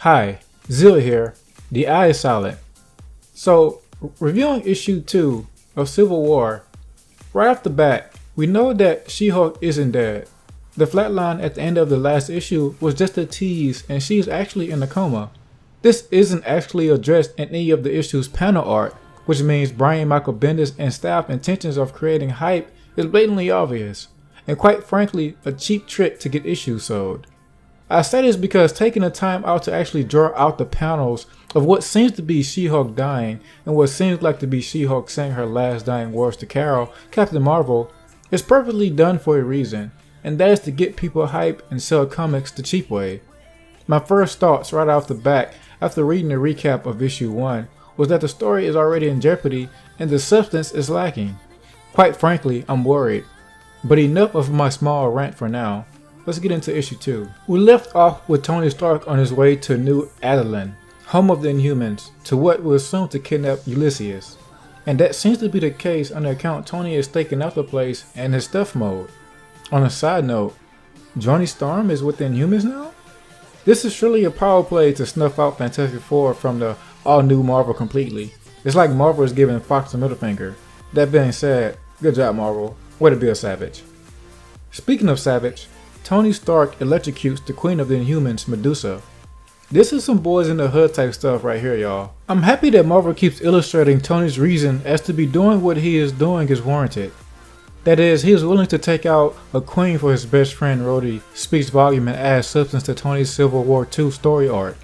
Hi, Zil here. The eye is silent. So, reviewing issue 2 of Civil War, right off the bat, we know that She-Hulk isn't dead. The flatline at the end of the last issue was just a tease and she is actually in a coma. This isn't actually addressed in any of the issue's panel art, which means Brian Michael Bendis and staff intentions of creating hype is blatantly obvious, and quite frankly, a cheap trick to get issues sold. I say this because taking the time out to actually draw out the panels of what seems to be She-Hulk dying and what seems like to be She-Hulk saying her last dying words to Carol, Captain Marvel, is perfectly done for a reason, and that is to get people hype and sell comics the cheap way. My first thoughts right off the bat after reading the recap of issue 1 was that the story is already in jeopardy and the substance is lacking. Quite frankly, I'm worried. But enough of my small rant for now. Let's get into issue 2. We left off with Tony Stark on his way to New Attilan, home of the Inhumans, to what was assumed to kidnap Ulysses. And that seems to be the case on the account Tony is staking out the place and his stealth mode. On a side note, Johnny Storm is with the Inhumans now? This is surely a power play to snuff out Fantastic Four from the all-new Marvel completely. It's like Marvel is giving Fox a middle finger. That being said, good job Marvel, way to be a savage. Speaking of savage, Tony Stark electrocutes the Queen of the Inhumans, Medusa. This is some boys in the hood type stuff right here, y'all. I'm happy that Marvel keeps illustrating Tony's reason as to be doing what he is doing is warranted. That is, he is willing to take out a queen for his best friend Rhodey speaks volume and adds substance to Tony's Civil War II story arc.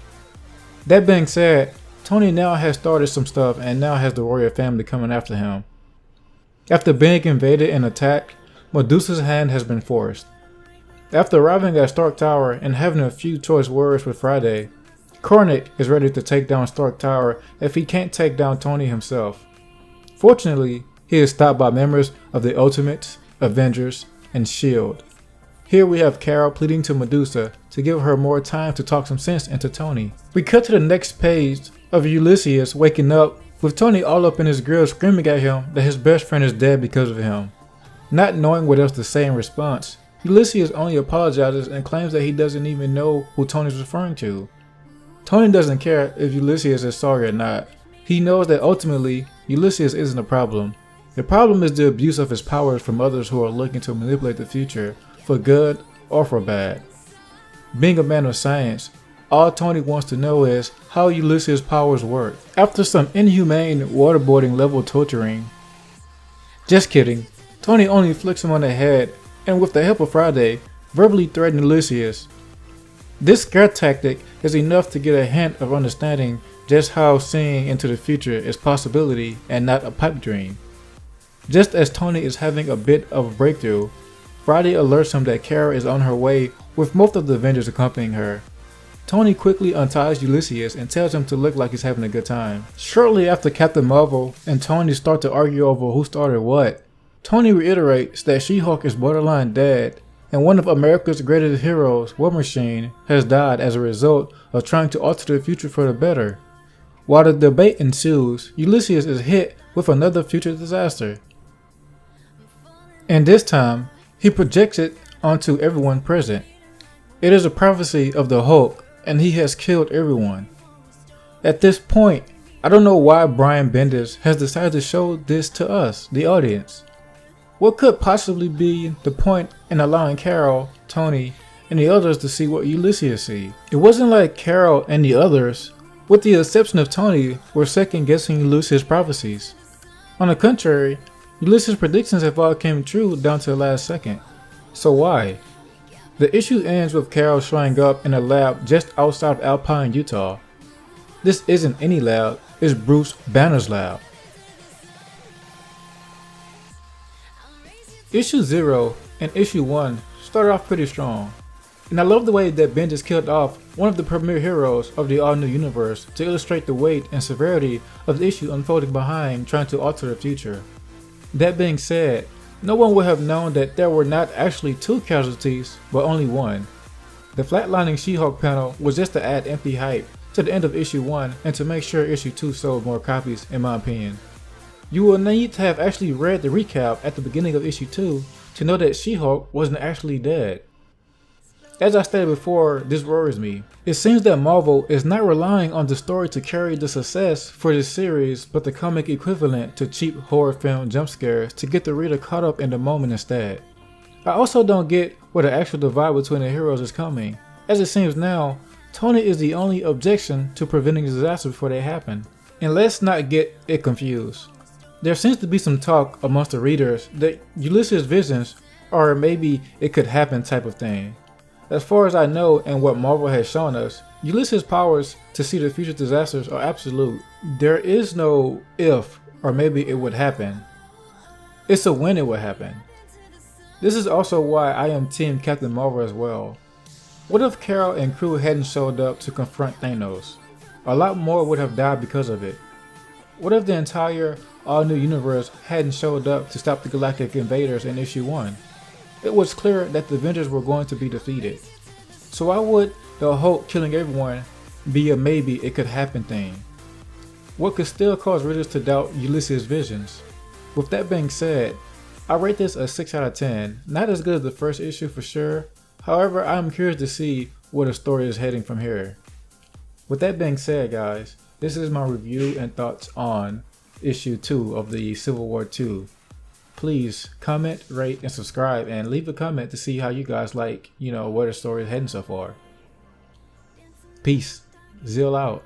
That being said, Tony now has started some stuff and now has the royal family coming after him. After being invaded and attacked, Medusa's hand has been forced. After arriving at Stark Tower and having a few choice words with Friday, Kornick is ready to take down Stark Tower if he can't take down Tony himself. Fortunately, he is stopped by members of the Ultimates, Avengers, and S.H.I.E.L.D. Here we have Carol pleading to Medusa to give her more time to talk some sense into Tony. We cut to the next page of Ulysses waking up with Tony all up in his grill screaming at him that his best friend is dead because of him. Not knowing what else to say in response, Ulysses only apologizes and claims that he doesn't even know who Tony is referring to. Tony doesn't care if Ulysses is sorry or not. He knows that ultimately, Ulysses isn't a problem. The problem is the abuse of his powers from others who are looking to manipulate the future, for good or for bad. Being a man of science, all Tony wants to know is how Ulysses' powers work. After some inhumane waterboarding level torturing, just kidding, Tony only flicks him on the head and with the help of Friday, verbally threatened Ulysses. This scare tactic is enough to get a hint of understanding just how seeing into the future is possibility and not a pipe dream. Just as Tony is having a bit of a breakthrough, Friday alerts him that Kara is on her way with most of the Avengers accompanying her. Tony quickly unties Ulysses and tells him to look like he's having a good time. Shortly after Captain Marvel and Tony start to argue over who started what, Tony reiterates that She-Hulk is borderline dead and one of America's greatest heroes, War Machine, has died as a result of trying to alter the future for the better. While the debate ensues, Ulysses is hit with another future disaster. And this time, he projects it onto everyone present. It is a prophecy of the Hulk and he has killed everyone. At this point, I don't know why Brian Bendis has decided to show this to us, the audience. What could possibly be the point in allowing Carol, Tony, and the others to see what Ulysses sees? It wasn't like Carol and the others, with the exception of Tony, were second guessing Ulysses' prophecies. On the contrary, Ulysses' predictions have all came true down to the last second. So why? The issue ends with Carol showing up in a lab just outside of Alpine, Utah. This isn't any lab, it's Bruce Banner's lab. Issue 0 and Issue 1 started off pretty strong, and I love the way that Bendis killed off one of the premier heroes of the all-new universe to illustrate the weight and severity of the issue unfolding behind trying to alter the future. That being said, no one would have known that there were not actually 2 casualties, but only 1. The flatlining She-Hulk panel was just to add empty hype to the end of issue 1 and to make sure issue 2 sold more copies in my opinion. You will need to have actually read the recap at the beginning of issue 2 to know that She-Hulk wasn't actually dead. As I stated before, this worries me. It seems that Marvel is not relying on the story to carry the success for this series, but the comic equivalent to cheap horror film jump scares to get the reader caught up in the moment instead. I also don't get where the actual divide between the heroes is coming. As it seems now, Tony is the only objection to preventing disasters before they happen. And let's not get it confused. There seems to be some talk amongst the readers that Ulysses' visions are maybe it could happen type of thing. As far as I know and what Marvel has shown us, Ulysses' powers to see the future disasters are absolute. There is no if or maybe it would happen. It's a when it would happen. This is also why I am Team Captain Marvel as well. What if Carol and crew hadn't showed up to confront Thanos? A lot more would have died because of it. What if the entire all-new universe hadn't showed up to stop the Galactic Invaders in issue 1? It was clear that the Avengers were going to be defeated. So why would the Hulk killing everyone be a maybe it could happen thing? What could still cause readers to doubt Ulysses' visions? With that being said, I rate this a 6 out of 10. Not as good as the first issue for sure. However, I am curious to see where the story is heading from here. With that being said, guys, this is my review and thoughts on issue 2 of the Civil War 2. Please comment, rate, and subscribe, and leave a comment to see how you guys like, where the story is heading so far. Peace. Zeal out.